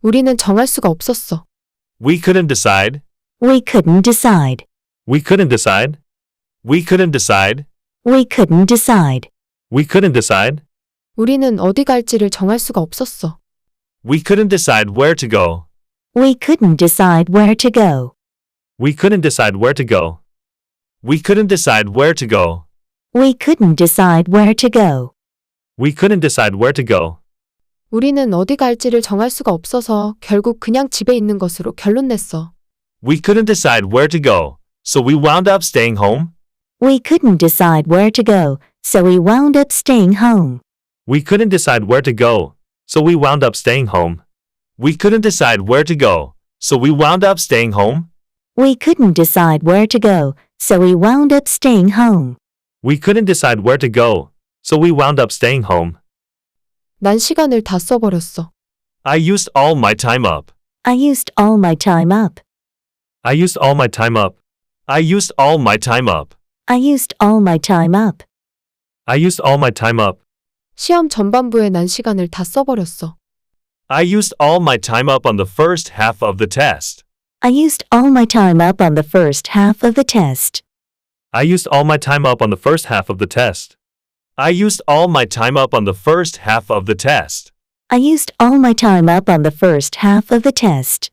우리는 정할 수가 없었어. We couldn't decide. We couldn't decide. We couldn't decide. We couldn't decide. We couldn't decide. We couldn't decide. 우리는 어디 갈지를 정할 수가 없었어. We couldn't decide where to go. We couldn't decide where to go. We couldn't decide where to go. We couldn't decide where to go. We couldn't decide where to go. We couldn't decide where to go. 우리는 어디 갈지를 정할 수가 없어서 결국 그냥 집에 있는 것으로 결론 냈어. We couldn't decide where to go, so we wound up staying home. We couldn't decide where to go, so we wound up staying home. We couldn't decide where to go, so we wound up staying home. We couldn't decide where to go, so we wound up staying home. We couldn't decide where to go, so we wound up staying home. We couldn't decide where to go, so we wound up staying home. 난 시간을 다 써버렸어. I used all my time up. I used all my time up. I used all my time up. I used all my time up. I used all my time up. I used all my time up. 시험 전반부에 난 시간을 다 써버렸어. I used all my time up on the first half of the test. I used all my time up on the first half of the test. I used all my time up on the first half of the test. I used all my time up on the first half of the test. I used all my time up on the first half of the test.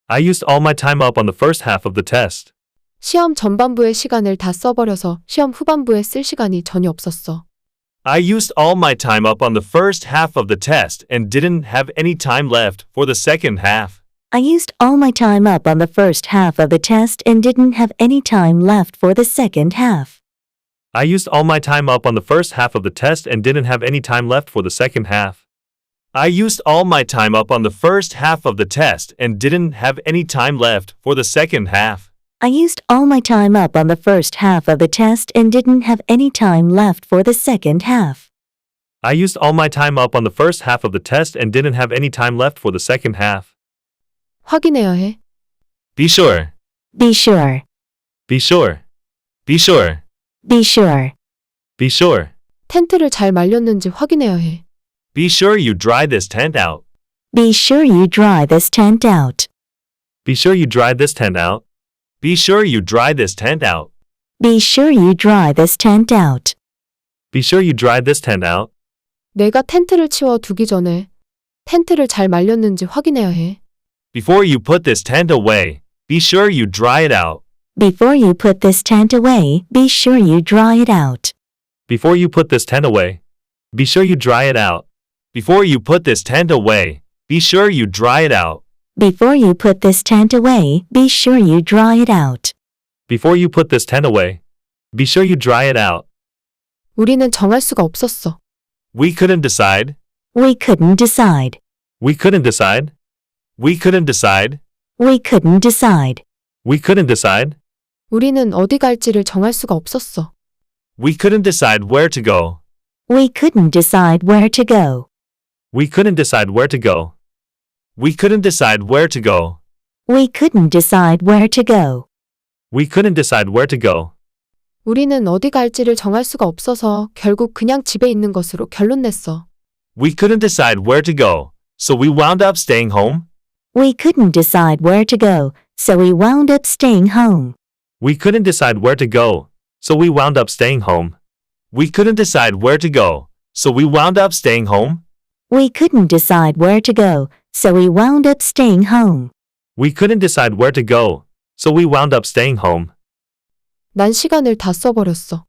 I used all my time up on the first half of the test. 시험 전반부의 시간을 다 써버려서 시험 후반부에 쓸 시간이 전혀 없었어. I used all my time up on the first half of the test and didn't have any time left for the second half. I used all my time up on the first half of the test and didn't have any time left for the second half. I used all my time up on the first half of the test and didn't have any time left for the second half. I used all my time up on the first half of the test and didn't have any time left for the second half. I used all my time up on the first half of the test and didn't have any time left for the second half. I used all my time up on the first half of the test and didn't have any time left for the second half. 확인해야 해. Be sure. Be sure. Be sure. Be sure. Be sure. Be sure. 텐트를 잘 말렸는지 확인해야 해. Be sure you dry this tent out. Be sure you dry this tent out. Be sure you dry this tent out. Be sure you dry this tent out. Be sure you dry this tent out. Be sure you dry this tent out. 내가 텐트를 치워 두기 전에 텐트를 잘 말렸는지 확인해야 해. Before you put this tent away, be sure you dry it out. Before you put this tent away, be sure you dry it out. Before you put this tent away, be sure you dry it out. Before you put this tent away, be sure you dry it out. Before you put this tent away, be sure you dry it out. Before you put this tent away, be sure you dry it out. 우리는 정할 수가 없었어. We couldn't decide. We couldn't decide. We couldn't decide. We couldn't decide. We couldn't decide. We couldn't decide. 우리는 어디 갈지를 정할 수가 없었어. We couldn't decide where to go. We couldn't decide where to go. We couldn't decide where to go. We couldn't decide where to go. We couldn't decide where to go. We couldn't decide where to go. 우리는 어디 갈지를 정할 수가 없어서 결국 그냥 집에 있는 것으로 결론 냈어. We couldn't decide where to go, so we wound up staying home. We couldn't decide where to go, so we wound up staying home. We couldn't decide where to go, so we wound up staying home. We couldn't decide where to go, so we wound up staying home. We couldn't decide where to go, so we wound up staying home. We couldn't decide where to go, so we wound up staying home. 난 시간을 다 써버렸어.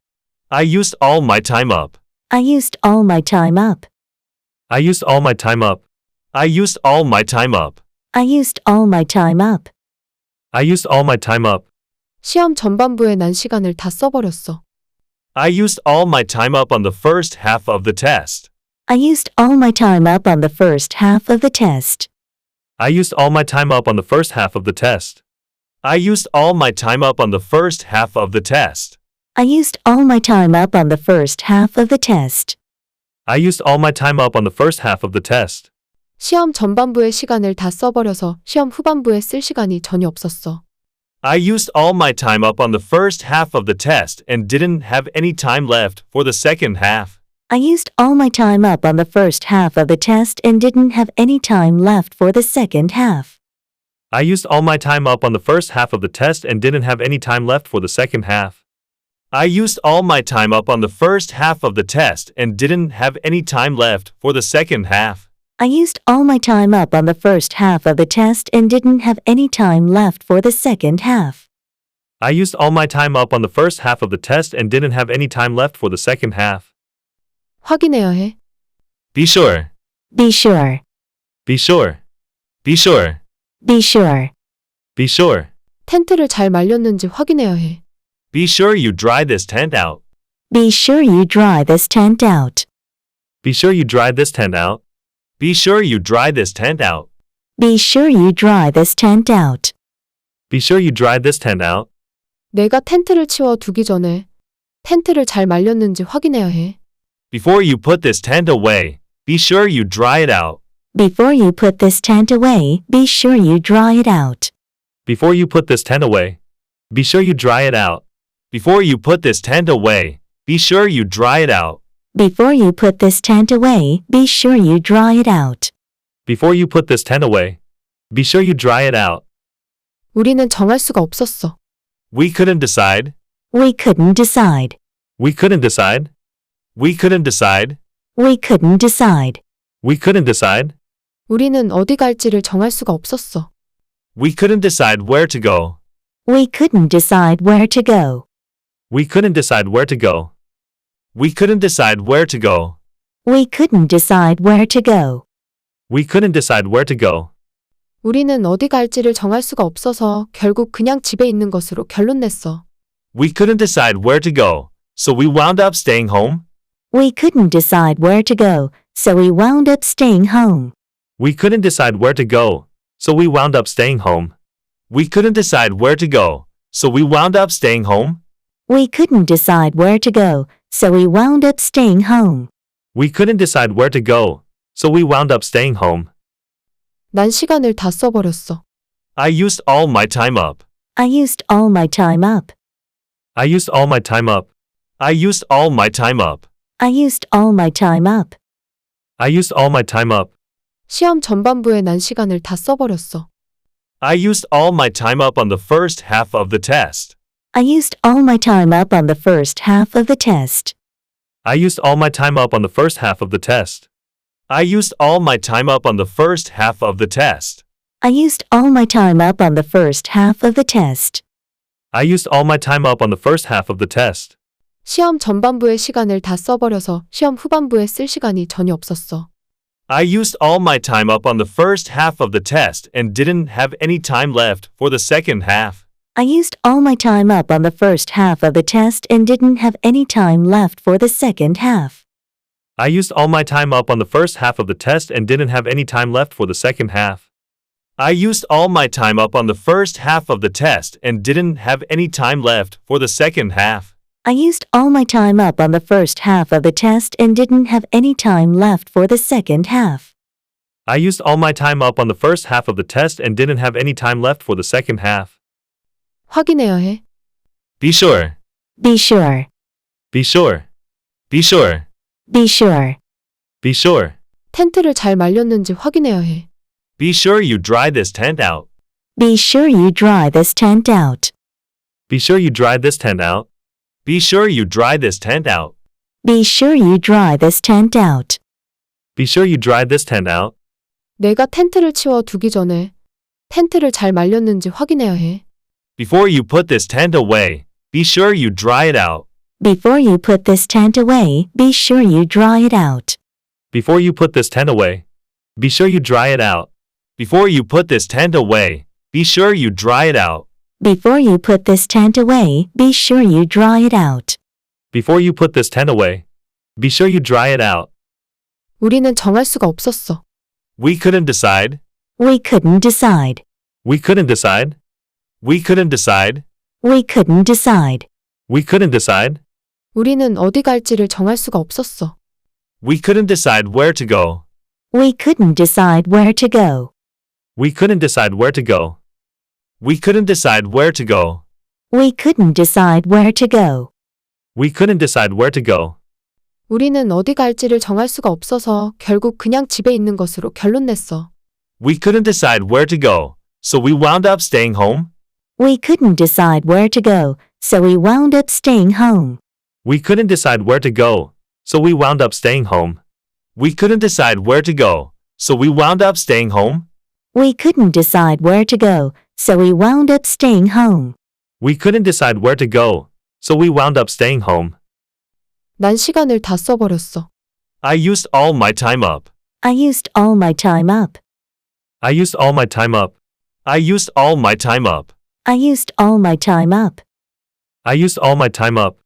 I used all my time up. I used all my time up. I used all my time up. I used all my time up. I used all my time up. I used all my time up. 시험 전반부에 난 시간을 다 써버렸어. I used all my time up on the first half of the test. I used all my time up on the first half of the test. I used all my time up on the first half of the test. I used all my time up on the first half of the test. I used all my time up on the first half of the test. I used all my time up on the first half of the test. 시험 전반부의 시간을 다 써버려서 시험 후반부에 쓸 시간이 전혀 없었어. I used all my time up on the first half of the test and didn't have any time left for the second half. I used all my time up on the first half of the test and didn't have any time left for the second half. I used all my time up on the first half of the test and didn't have any time left for the second half. I used all my time up on the first half of the test and didn't have any time left for the second half. I used all my time up on the first half of the test and didn't have any time left for the second half. I used all my time up on the first half of the test and didn't have any time left for the second half. 확인해야 해. Be sure. Be sure. Be sure. Be sure. Be sure. Be sure. 텐트를 잘 말렸는지 확인해야 해. Be sure you dry this tent out. Be sure you dry this tent out. Be sure you dry this tent out. Be sure you dry this tent out. Be sure you dry this tent out. Be sure you dry this tent out. 내가 텐트를 치워 두기 전에 텐트를 잘 말렸는지 확인해야 해. Before you put this tent away, be sure you dry it out. Before you put this tent away, be sure you dry it out. Before you put this tent away, be sure you dry it out. Before you put this tent away, be sure you dry it out. Before you put this tent away, be sure you dry it out. Before you put this tent away, be sure you dry it out. 우리는 정할 수가 없었어. We couldn't decide. We couldn't decide. We couldn't decide. We couldn't decide. We couldn't decide. We couldn't decide. 우리는 어디 갈지를 정할 수가 없었어. We couldn't decide where to go. We couldn't decide where to go. We couldn't decide where to go. We couldn't decide where to go. We couldn't decide where to go. We couldn't decide where to go. 우리는 어디 갈지를 정할 수가 없어서 결국 그냥 집에 있는 것으로 결론 냈어. We couldn't decide where to go, so we wound up staying home. We couldn't decide where to go, so we wound up staying home. We couldn't decide where to go, so we wound up staying home. We couldn't decide where to go, so we wound up staying home. We couldn't decide where to go, so we wound up staying home. We couldn't decide where to go, so we wound up staying home. 난 시간을 다 써버렸어. I used all my time up. I used all my time up. I used all my time up. I used all my time up. I used all my time up. I used all my time up. 시험 전반부에 난 시간을 다 써버렸어. I used all my time up on the first half of the test. I used all my time up on the first half of the test. I used all my time up on the first half of the test. I used all my time up on the first half of the test. I used all my time up on the first half of the test. I used all my time up on the first half of the test. 시험 전반부의 시간을 다 써버려서 시험 후반부에 쓸 시간이 전혀 없었어. I used all my time up on the first half of the test and didn't have any time left for the second half. I used all my time up on the first half of the test and didn't have any time left for the second half. I used all my time up on the first half of the test and didn't have any time left for the second half. I used all my time up on the first half of the test and didn't have any time left for the second half. I used all my time up on the first half of the test and didn't have any time left for the second half. I used all my time up on the first half of the test and didn't have any time left for the second half. 확인해야 해. Be sure. Be sure. Be sure. Be sure. Be sure. Be sure. 텐트를 잘 말렸는지 확인해야 해. Be sure you dry this tent out. Be sure you dry this tent out. Be sure you dry this tent out. Be sure you dry this tent out. Be sure you dry this tent out. Be sure you dry this tent out. 내가 텐트를 치워 두기 전에 텐트를 잘 말렸는지 확인해야 해. Before you put this tent away, be sure you dry it out. Before you put this tent away, be sure you dry it out. Before you put this tent away, be sure you dry it out. Before you put this tent away, be sure you dry it out. Before you put this tent away, be sure you dry it out. Before you put this tent away, be sure you dry it out. 우리는 정할 수가 없었어. We couldn't decide. We couldn't decide. We couldn't decide. We couldn't decide. We couldn't decide. We couldn't decide. 우리는 어디 갈지를 정할 수가 없었어. We couldn't decide where to go. We couldn't decide where to go. We couldn't decide where to go. We couldn't decide where to go. We couldn't decide where to go. We couldn't decide where to go. 우리는 어디 갈지를 정할 수가 없어서 결국 그냥 집에 있는 것으로 결론 냈어. We couldn't decide where to go, so we wound up staying home. We couldn't decide where to go, so we wound up staying home. We couldn't decide where to go, so we wound up staying home. We couldn't decide where to go, so we wound up staying home. We couldn't decide where to go, so we wound up staying home. We couldn't decide where to go, so we wound up staying home. 난 시간을 다 써버렸어. I used all my time up. I used all my time up. I used all my time up. I used all my time up. I used all my time up. I used all my time up.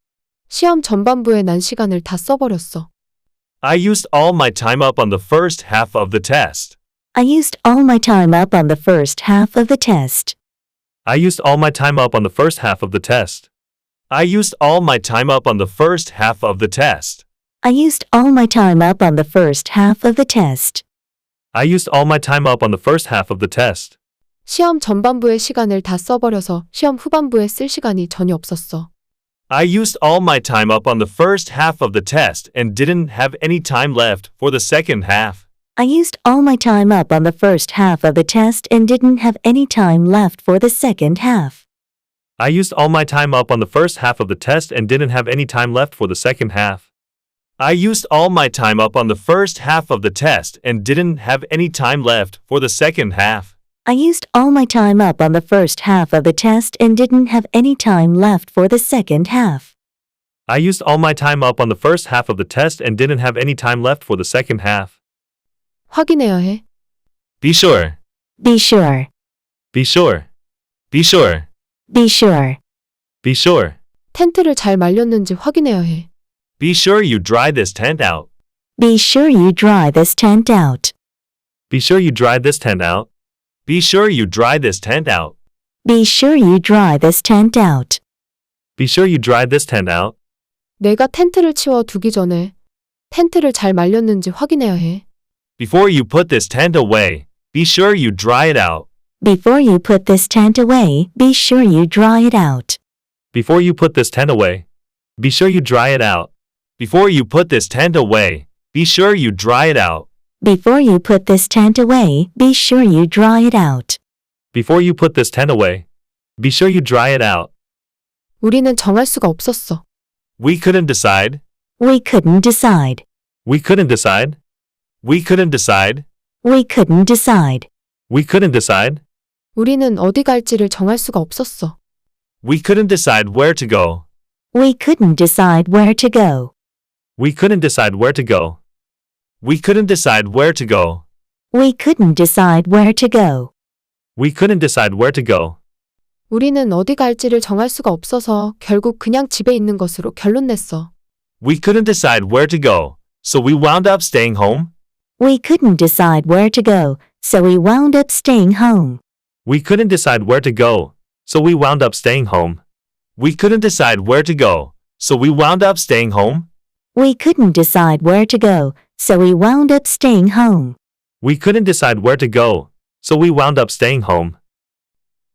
시험 전반부에 난 시간을 다 써버렸어. I used all my time up on the first half of the test. I used all my time up on the first half of the test. I used all my time up on the first half of the test. I used all my time up on the first half of the test. I used all my time up on the first half of the test. I used all my time up on the first half of the test. 시험 전반부의 시간을 다 써버려서 시험 후반부에 쓸 시간이 전혀 없었어. I used all my time up on the first half of the test and didn't have any time left for the second half. I used all my time up on the first half of the test and didn't have any time left for the second half. I used all my time up on the first half of the test and didn't have any time left for the second half. I used all my time up on the first half of the test and didn't have any time left for the second half. I used all my time up on the first half of the test and didn't have any time left for the second half. I used all my time up on the first half of the test and didn't have any time left for the second half. 확인해야 해. Be sure. Be sure. Be sure. Be sure. Be sure. Be sure. 텐트를 잘 말렸는지 확인해야 해. Be sure you dry this tent out. Be sure you dry this tent out. Be sure you dry this tent out. Be sure you dry this tent out. Be sure you dry this tent out. Be sure you dry this tent out. 내가 텐트를 치워 두기 전에 텐트를 잘 말렸는지 확인해야 해. Before you put this tent away, be sure you dry it out. Before you put this tent away, be sure you dry it out. Before you put this tent away, be sure you dry it out. Before you put this tent away, be sure you dry it out. Before you put this tent away, be sure you dry it out. Before you put this tent away, be sure you dry it out. 우리는 정할 수가 없었어. We couldn't decide. We couldn't decide. We couldn't decide. We couldn't decide. We couldn't decide. We couldn't decide. 우리는 어디 갈지를 정할 수가 없었어. We couldn't decide where to go. We couldn't decide where to go. We couldn't decide where to go. We couldn't decide where to go. We couldn't decide where to go. We couldn't decide where to go. 우리는 어디 갈지를 정할 수가 없어서 결국 그냥 집에 있는 것으로 결론 냈어. We couldn't decide where to go, so we wound up staying home. We couldn't decide where to go, so we wound up staying home. We couldn't decide where to go, so we wound up staying home. We couldn't decide where to go, so we wound up staying home. We couldn't decide where to go, so we wound up staying home. We couldn't decide where to go, so we wound up staying home.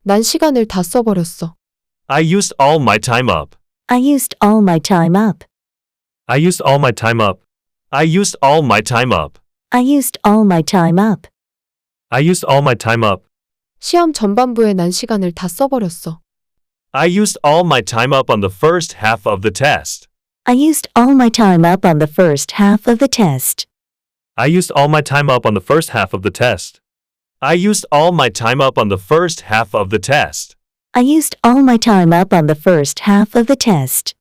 난 시간을 다 써버렸어. I used all my time up. I used all my time up. I used all my time up. I used all my time up. I used all my time up. I used all my time up. 시험 전반부에 난 시간을 다 써버렸어. I used all my time up on the first half of the test. I used all my time up on the first half of the test. I used all my time up on the first half of the test. I used all my time up on the first half of the test. I used all my time up on the first half of the test.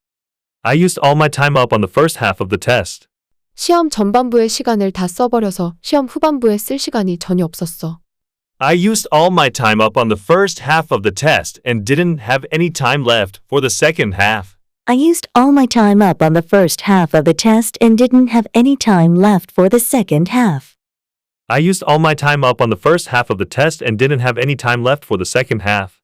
I used all my time up on the first half of the test. 시험 전반부의 시간을 다 써버려서 시험 후반부에 쓸 시간이 전혀 없었어. I used all my time up on the first half of the test and didn't have any time left for the second half. I used all my time up on the first half of the test and didn't have any time left for the second half. I used all my time up on the first half of the test and didn't have any time left for the second half.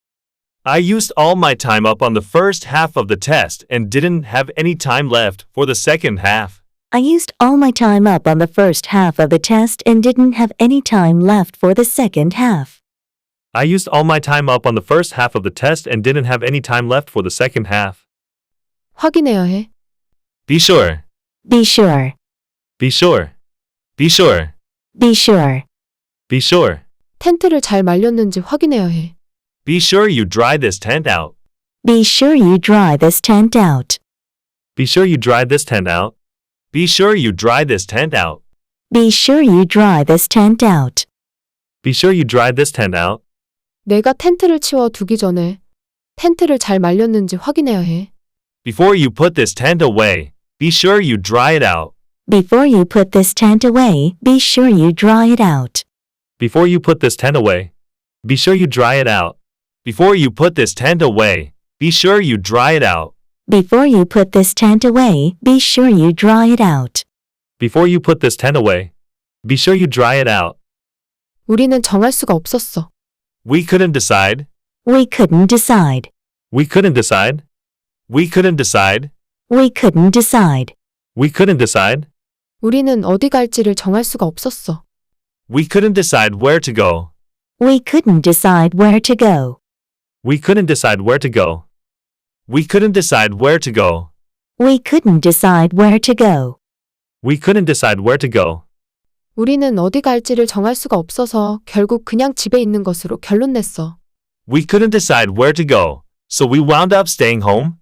I used all my time up on the first half of the test and didn't have any time left for the second half. I used all my time up on the first half of the test and didn't have any time left for the second half. I used all my time up on the first half of the test and didn't have any time left for the second half. 확인해야 해. Be sure. Be sure. Be sure. Be sure. Be sure. Be sure. 텐트를 잘 말렸는지 확인해야 해. Be sure you dry this tent out. Be sure you dry this tent out. Be sure you dry this tent out. Be sure you dry this tent out. Be sure you dry this tent out. Be sure you dry this tent out. 내가 텐트를 치워 두기 전에 텐트를 잘 말렸는지 확인해야 해. Before you put this tent away, be sure you dry it out. Before you put this tent away, be sure you dry it out. Before you put this tent away, be sure you dry it out. Before you put this tent away, be sure you dry it out. Before you put this tent away, be sure you dry it out. Before you put this tent away, be sure you dry it out. 우리는 정할 수가 없었어. We couldn't decide. We couldn't decide. We couldn't decide. We couldn't decide. We couldn't decide. We couldn't decide. 우리는 어디 갈지를 정할 수가 없었어. We couldn't decide where to go. We couldn't decide where to go. We couldn't decide where to go. We couldn't decide where to go. We couldn't decide where to go. We couldn't decide where to go. 우리는 어디 갈지를 정할 수가 없어서 결국 그냥 집에 있는 것으로 결론 냈어. We couldn't decide where to go, so we wound up staying home.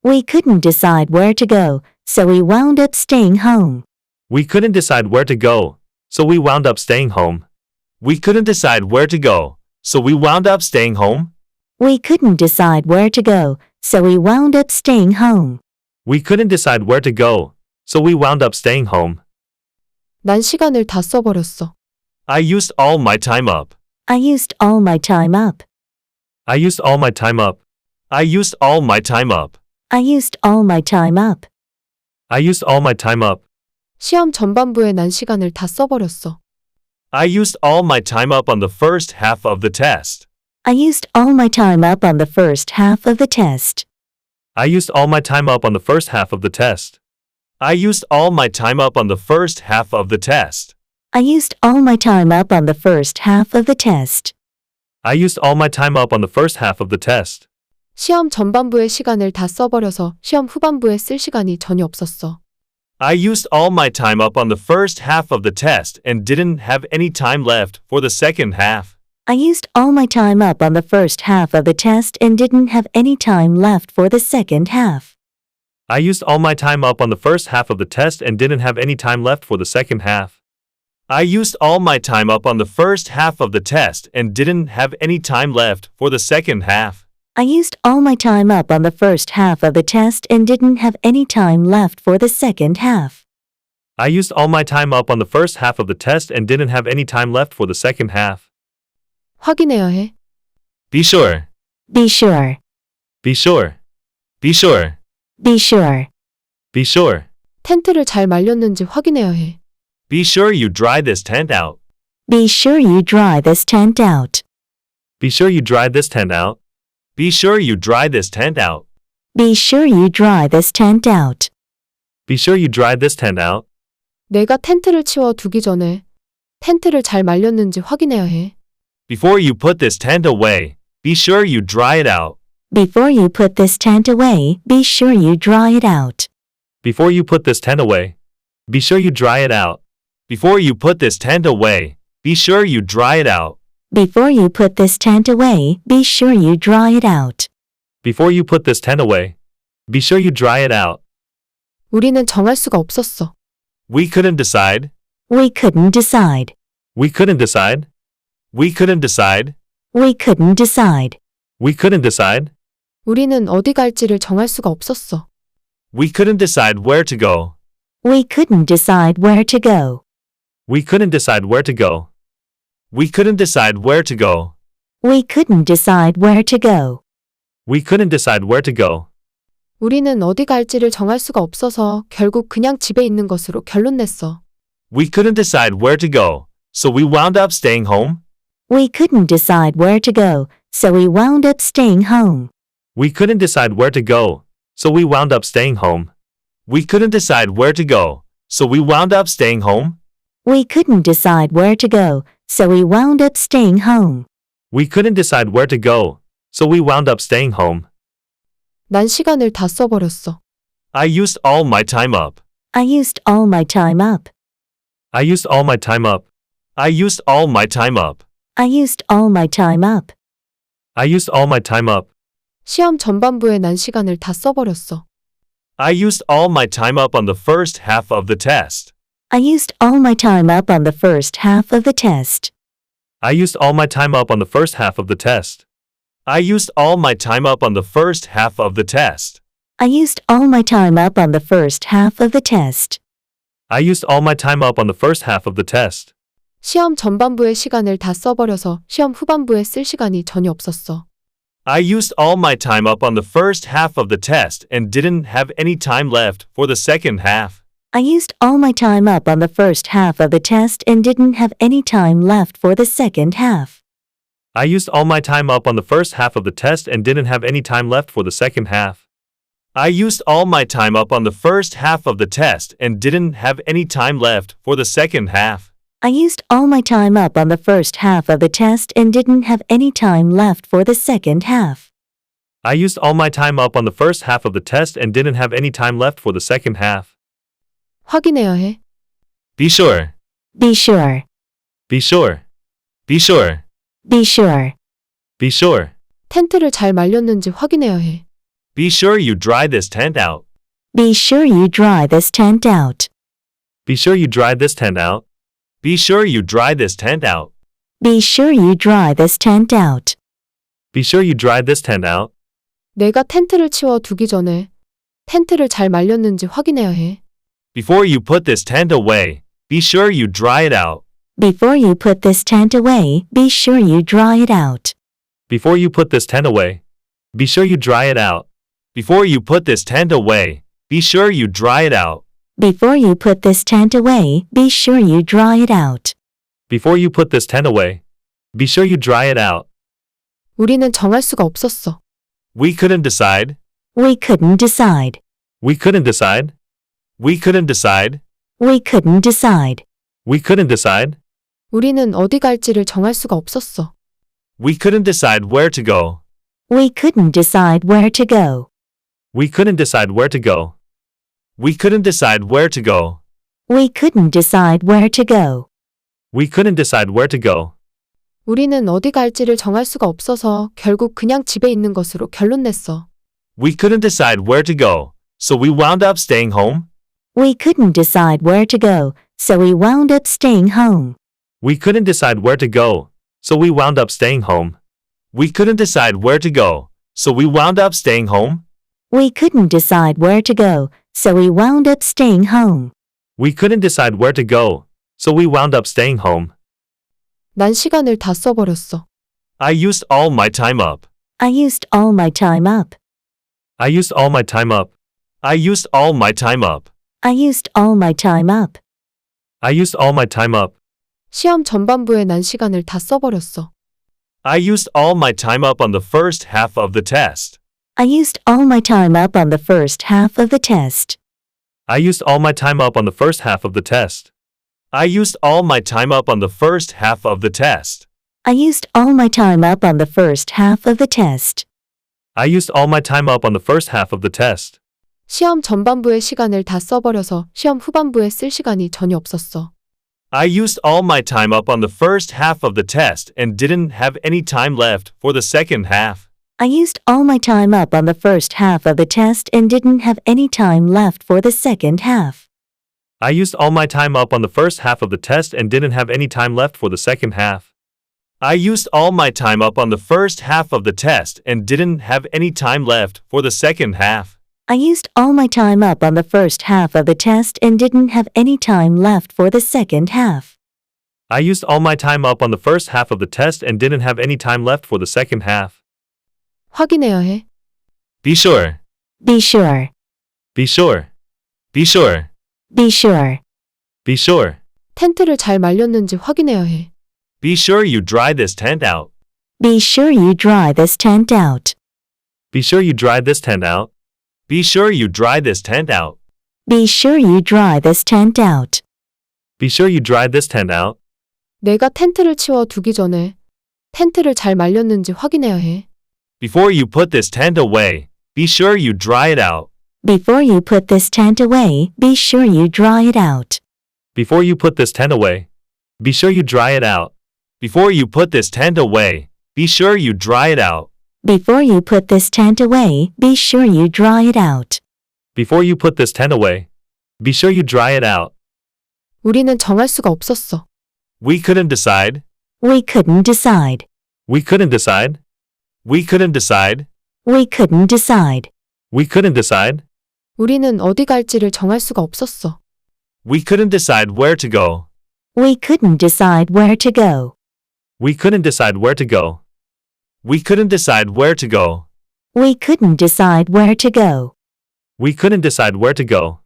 We couldn't decide where to go, so we wound up staying home. We couldn't decide where to go, so we wound up staying home. We couldn't decide where to go, so we wound up staying home. We couldn't decide where to go, so we wound up staying home. We couldn't decide where to go, so we wound up staying home. 난 시간을 다 써버렸어. I used all my time up. I used all my time up. I used all my time up. I used all my time up. I used all my time up. I used all my time up. 시험 전반부에 난 시간을 다 써버렸어. I used all my time up on the first half of the test. I used all my time up on the first half of the test. I used all my time up on the first half of the test. I used all my time up on the first half of the test. I used all my time up on the first half of the test. I used all my time up on the first half of the test. 시험 전반부의 시간을 다 써버려서 시험 후반부에 쓸 시간이 전혀 없었어. I used all my time up on the first half of the test and didn't have any time left for the second half. I used all my time up on the first half of the test and didn't have any time left for the second half. I used all my time up on the first half of the test and didn't have any time left for the second half. I used all my time up on the first half of the test and didn't have any time left for the second half. I used all my time up on the first half of the test and didn't have any time left for the second half. I used all my time up on the first half of the test and didn't have any time left for the second half. 확인해야 해. Be sure. Be sure. Be sure. Be sure. Be sure. Be sure. 텐트를 잘 말렸는지 확인해야 해. Be sure you dry this tent out. Be sure you dry this tent out. Be sure you dry this tent out. Be sure you dry this tent out. Be sure you dry this tent out. Be sure you dry this tent out. 내가 텐트를 치워 두기 전에 텐트를 잘 말렸는지 확인해야 해. Before you put this tent away, be sure you dry it out. Before you put this tent away, be sure you dry it out. Before you put this tent away, be sure you dry it out. Before you put this tent away, be sure you dry it out. Before you put this tent away, be sure you dry it out. Before you put this tent away, be sure you dry it out. 우리는 정할 수가 없었어. We couldn't decide. We couldn't decide. We couldn't decide. We couldn't decide. We couldn't decide. We couldn't decide. 우리는 어디 갈지를 정할 수가 없었어. We couldn't decide where to go. We couldn't decide where to go. We couldn't decide where to go. We couldn't decide where to go. We couldn't decide where to go. We couldn't decide where to go. 우리는 어디 갈지를 정할 수가 없어서 결국 그냥 집에 있는 것으로 결론 냈어. We couldn't decide where to go, so we wound up staying home. We couldn't decide where to go, so we wound up staying home. We couldn't decide where to go, so we wound up staying home. We couldn't decide where to go, so we wound up staying home. We couldn't decide where to go, so we wound up staying home. We couldn't decide where to go, so we wound up staying home. 난 시간을 다 써버렸어. I used all my time up. I used all my time up. I used all my time up. I used all my time up. I used all my time up. I used all my time up. 시험 전반부에 난 시간을 다 써버렸어. I used all my time up on the first half of the test. I used all my time up on the first half of the test. I used all my time up on the first half of the test. I used all my time up on the first half of the test. I used all my time up on the first half of the test. I used all my time up on the first half of the test. 시험 전반부의 시간을 다 써버려서 시험 후반부에 쓸 시간이 전혀 없었어. I used all my time up on the first half of the test and didn't have any time left for the second half. I used all my time up on the first half of the test and didn't have any time left for the second half. I used all my time up on the first half of the test and didn't have any time left for the second half. I used all my time up on the first half of the test and didn't have any time left for the second half. I used all my time up on the first half of the test and didn't have any time left for the second half. I used all my time up on the first half of the test and didn't have any time left for the second half. 확인해야 해. Be sure. Be sure. Be sure. Be sure. Be sure. Be sure. 텐트를 잘 말렸는지 확인해야 해. Be sure you dry this tent out. Be sure you dry this tent out. Be sure you dry this tent out. Be sure you dry this tent out. Be sure you dry this tent out. Be sure you dry this tent out. 내가 텐트를 치워 두기 전에 텐트를 잘 말렸는지 확인해야 해. Before you put this tent away, be sure you dry it out. Before you put this tent away, be sure you dry it out. Before you put this tent away, be sure you dry it out. Before you put this tent away, be sure you dry it out. Before you put this tent away, be sure you dry it out. Before you put this tent away, be sure you dry it out. 우리는 정할 수가 없었어. We couldn't decide. We couldn't decide. We couldn't decide. We couldn't decide. We couldn't decide. We couldn't decide. 우리는 어디 갈지를 정할 수가 없었어. We couldn't decide where to go. We couldn't decide where to go. We couldn't decide where to go. We couldn't decide where to go. We couldn't decide where to go. We couldn't decide where to go. 우리는 어디 갈지를 정할 수가 없어서 결국 그냥 집에 있는 것으로 결론 냈어. We couldn't decide where to go, so we wound up staying home. We couldn't decide where to go, so we wound up staying home. We couldn't decide where to go, so we wound up staying home. We couldn't decide where to go, so we wound up staying home. We couldn't decide where to go, so we wound up staying home. We couldn't decide where to go, so we wound up staying home. 난 시간을 다 써버렸어. I used all my time up. I used all my time up. I used all my time up. I used all my time up. I used all my time up. I used all my time up. 시험 전반부에 난 시간을 다 써버렸어. I used all my time up on the first half of the test. I used all my time up on the first half of the test. I used all my time up on the first half of the test. I used all my time up on the first half of the test. I used all my time up on the first half of the test. I used all my time up on the first half of the test. 시험 전반부의 시간을 다 써버려서 시험 후반부에 쓸 시간이 전혀 없었어. I used all my time up on the first half of the test and didn't have any time left for the second half. I used all my time up on the first half of the test and didn't have any time left for the second half. I used all my time up on the first half of the test and didn't have any time left for the second half. I used all my time up on the first half of the test and didn't have any time left for the second half. I used all my time up on the first half of the test and didn't have any time left for the second half. I used all my time up on the first half of the test and didn't have any time left for the second half. 확인해야 해. Be sure. Be sure. Be sure. Be sure. Be sure. Be sure. 텐트를 잘 말렸는지 확인해야 해. Be sure you dry this tent out. Be sure you dry this tent out. Be sure you dry this tent out. Be sure you dry this tent out. Be sure you dry this tent out. Be sure you dry this tent out. 내가 텐트를 치워 두기 전에 텐트를 잘 말렸는지 확인해야 해. Before you put this tent away, be sure you dry it out. Before you put this tent away, be sure you dry it out. Before you put this tent away, be sure you dry it out. Before you put this tent away, be sure you dry it out. Before you put this tent away, be sure you dry it out. Before you put this tent away, be sure you dry it out. 우리는 정할 수가 없었어. We couldn't decide. We couldn't decide. We couldn't decide. We couldn't decide. We couldn't decide. We couldn't decide. 우리는 어디 갈지를 정할 수가 없었어. We couldn't decide where to go. We couldn't decide where to go. We couldn't decide where to go. We couldn't decide where to go. We couldn't decide where to go. We couldn't decide where to go.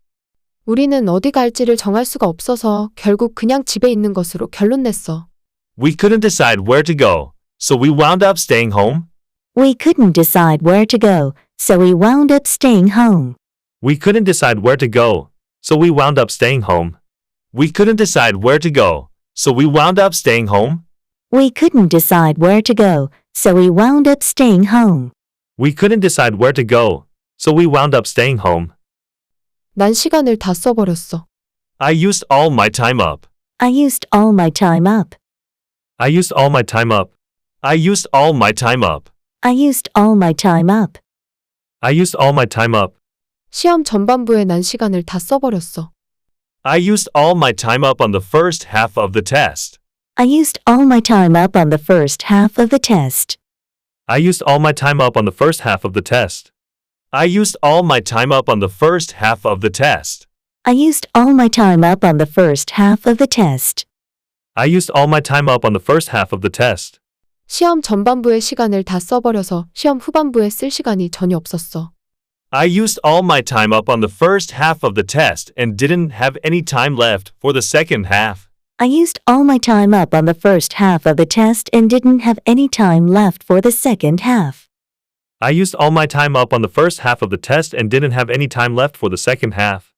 우리는 어디 갈지를 정할 수가 없어서 결국 그냥 집에 있는 것으로 결론 냈어. We couldn't decide where to go, so we wound up staying home. We couldn't decide where to go, so we wound up staying home. We couldn't decide where to go, so we wound up staying home. We couldn't decide where to go, so we wound up staying home. We couldn't decide where to go, so we wound up staying home. We couldn't decide where to go, so we wound up staying home. 난 시간을 다 써버렸어. I used all my time up. I used all my time up. I used all my time up. I used all my time up. I used all my time up. I used all my time up. 시험 전반부에 난 시간을 다 써버렸어. I used all my time up on the first half of the test. I used all my time up on the first half of the test. I used all my time up on the first half of the test. I used all my time up on the first half of the test. I used all my time up on the first half of the test. I used all my time up on the first half of the test. 시험 전반부의 시간을 다 써버려서 시험 후반부에 쓸 시간이 전혀 없었어. I used all my time up on the first half of the test and didn't have any time left for the second half. I used all my time up on the first half of the test and didn't have any time left for the second half. I used all my time up on the first half of the test and didn't have any time left for the second half.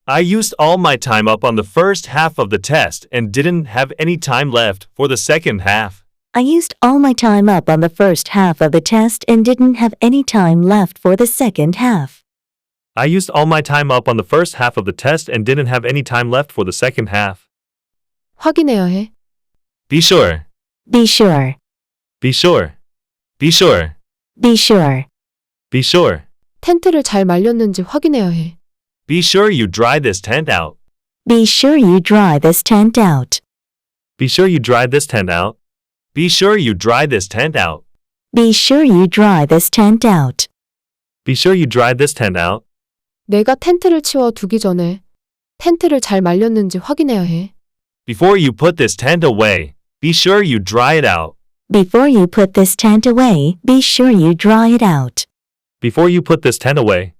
I used all my time up on the first half of the test and didn't have any time left for the second half. I used all my time up on the first half of the test and didn't have any time left for the second half. I used all my time up on the first half of the test and didn't have any time left for the second half. 확인해야 해. Be sure. Be sure. Be sure. Be sure. Be sure. Be sure. 텐트를 잘 말렸는지 확인해야 해. Be sure you dry this tent out. Be sure you dry this tent out. Be sure you dry this tent out. Be sure you dry this tent out. Be sure you dry this tent out. Be sure you dry this tent out. 내가 텐트를 치워 두기 전에 텐트를 잘 말렸는지 확인해야 해. Before you put this tent away, be sure you dry it out. Before you put this tent away, be sure you dry it out. Before you put this tent away,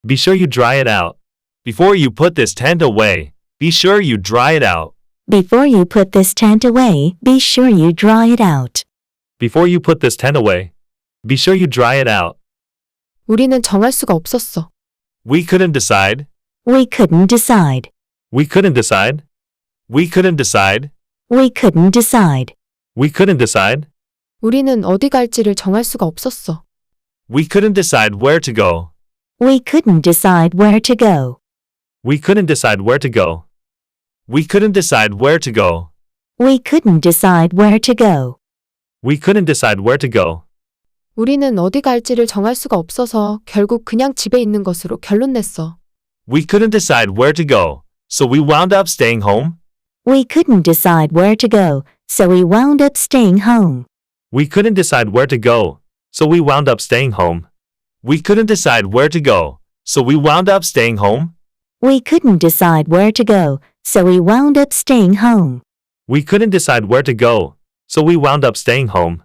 be sure you dry it out. Before you put this tent away, be sure you dry it out. Before you put this tent away, be sure you dry it out. Before you put this tent away, be sure you dry it out. 우리는 정할 수가 없었어. We couldn't decide. We couldn't decide. We couldn't decide. We couldn't decide. We couldn't decide. We couldn't decide. 우리는 어디 갈지를 정할 수가 없었어. We couldn't decide where to go. We couldn't decide where to go. We couldn't decide where to go. We couldn't decide where to go. We couldn't decide where to go. We couldn't decide where to go. 우리는 어디 갈지를 정할 수가 없어서 결국 그냥 집에 있는 것으로 결론 냈어. We couldn't decide where to go, so we wound up staying home. We couldn't decide where to go, so we wound up staying home. We couldn't decide where to go, so we wound up staying home. We couldn't decide where to go, so we wound up staying home. We couldn't decide where to go, so we wound up staying home. We couldn't decide where to go, so we wound up staying home.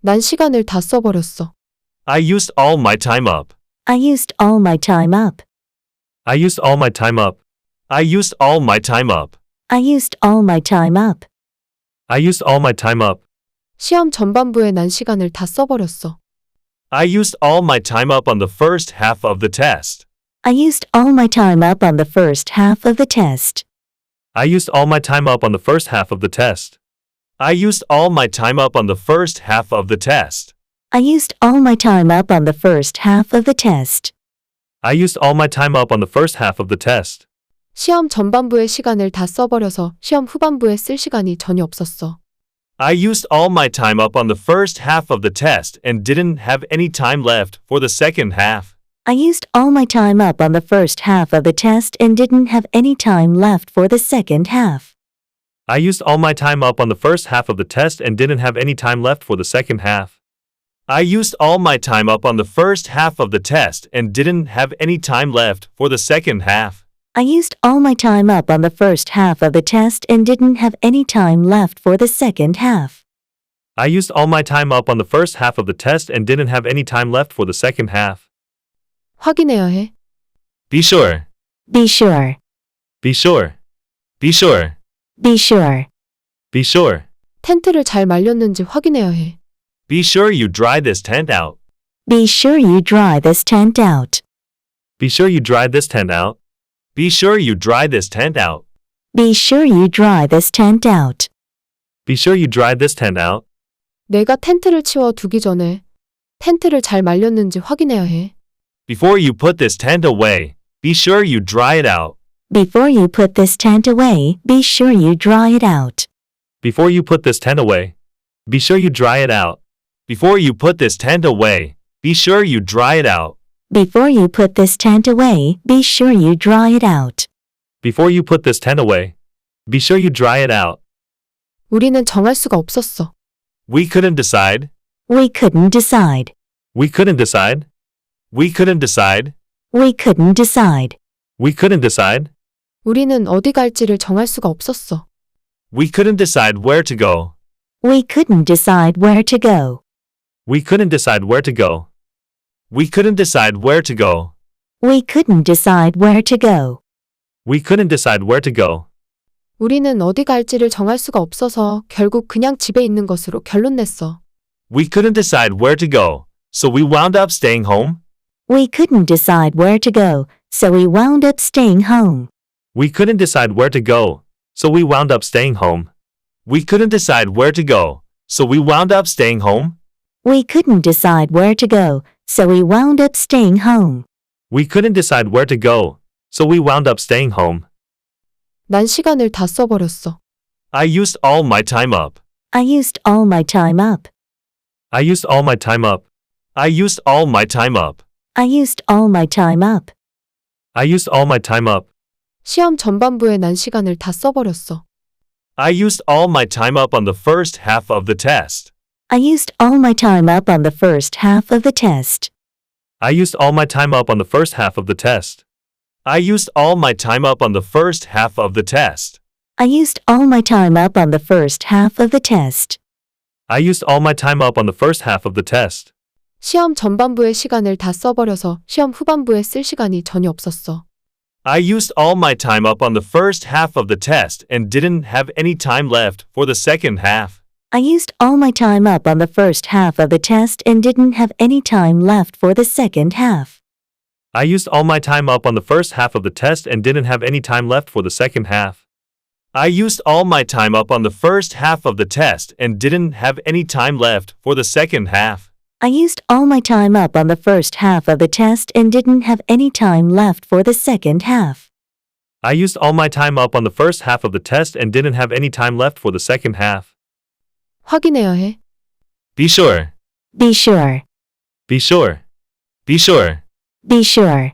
난 시간을 다 써버렸어. I used all my time up. I used all my time up. I used all my time up. I used all my time up. I used all my time up. I used all my time up. 시험 전반부에 난 시간을 다 써버렸어. I used all my time up on the first half of the test. I used all my time up on the first half of the test. I used all my time up on the first half of the test. I used all my time up on the first half of the test. I used all my time up on the first half of the test. I used all my time up on the first half of the test. 시험 전반부의 시간을 다 써버려서 시험 후반부에 쓸 시간이 전혀 없었어. I used all my time up on the first half of the test and didn't have any time left for the second half. I used all my time up on the first half of the test and didn't have any time left for the second half. I used all my time up on the first half of the test and didn't have any time left for the second half. I used all my time up on the first half of the test and didn't have any time left for the second half. I used all my time up on the first half of the test and didn't have any time left for the second half. I used all my time up on the first half of the test and didn't have any time left for the second half. 확인해야 해. Be sure. Be sure. Be sure. Be sure. Be sure. Be sure. 텐트를 잘 말렸는지 확인해야 해. Be sure you dry this tent out. Be sure you dry this tent out. Be sure you dry this tent out. Be sure you dry this tent out. Be sure you dry this tent out. Be sure you dry this tent out. 내가 텐트를 치워 두기 전에 텐트를 잘 말렸는지 확인해야 해. Before you put this tent away, be sure you dry it out. Before you put this tent away, be sure you dry it out. Before you put this tent away, be sure you dry it out. Before you put this tent away, be sure you dry it out. Before you put this tent away, be sure you dry it out. Before you put this tent away, be sure you dry it out. 우리는 정할 수가 없었어. We couldn't decide. We couldn't decide. We couldn't decide. We couldn't decide. We couldn't decide. We couldn't decide. 우리는 어디 갈지를 정할 수가 없었어. We couldn't decide where to go. We couldn't decide where to go. We couldn't decide where to go. We couldn't decide where to go. We couldn't decide where to go. We couldn't decide where to go. 우리는 어디 갈지를 정할 수가 없어서 결국 그냥 집에 있는 것으로 결론 냈어. We couldn't decide where to go, so we wound up staying home. We couldn't decide where to go, so we wound up staying home. We couldn't decide where to go, so we wound up staying home. We couldn't decide where to go, so we wound up staying home. We couldn't decide where to go, so we wound up staying home. We couldn't decide where to go, so we wound up staying home. 난 시간을 다 써버렸어. I used all my time up. I used all my time up. I used all my time up. I used all my time up. I used all my time up. I used all my time up. 시험 전반부에 난 시간을 다 써버렸어. I used all my time up on the first half of the test. I used all my time up on the first half of the test. I used all my time up on the first half of the test. I used all my time up on the first half of the test. I used all my time up on the first half of the test. I used all my time up on the first half of the test. 시험 전반부의 시간을 다 써버려서 시험 후반부에 쓸 시간이 전혀 없었어. I used all my time up on the first half of the test and didn't have any time left for the second half. I used all my time up on the first half of the test and didn't have any time left for the second half. I used all my time up on the first half of the test and didn't have any time left for the second half. I used all my time up on the first half of the test and didn't have any time left for the second half. I used all my time up on the first half of the test and didn't have any time left for the second half. I used all my time up on the first half of the test and didn't have any time left for the second half. 확인해야 해. Be sure. Be sure. Be sure. Be sure. Be sure.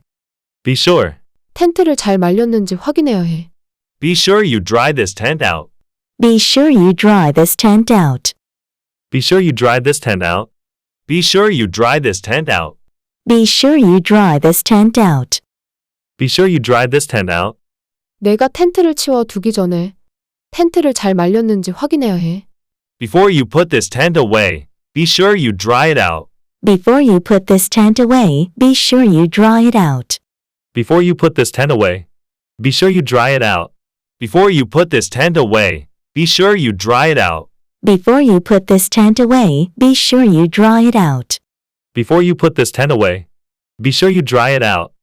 Be sure. 텐트를 잘 말렸는지 확인해야 해. Be sure you dry this tent out. Be sure you dry this tent out. Be sure you dry this tent out. Be sure you dry this tent out. Be sure you dry this tent out. Be sure you dry this tent out. 내가 텐트를 치워 두기 전에 텐트를 잘 말렸는지 확인해야 해. Before you put this tent away, be sure you dry it out. Before you put this tent away, be sure you dry it out. Before you put this tent away, be sure you dry it out. Before you put this tent away, be sure you dry it out. Before you put this tent away, be sure you dry it out. Before you put this tent away, be sure you dry it out.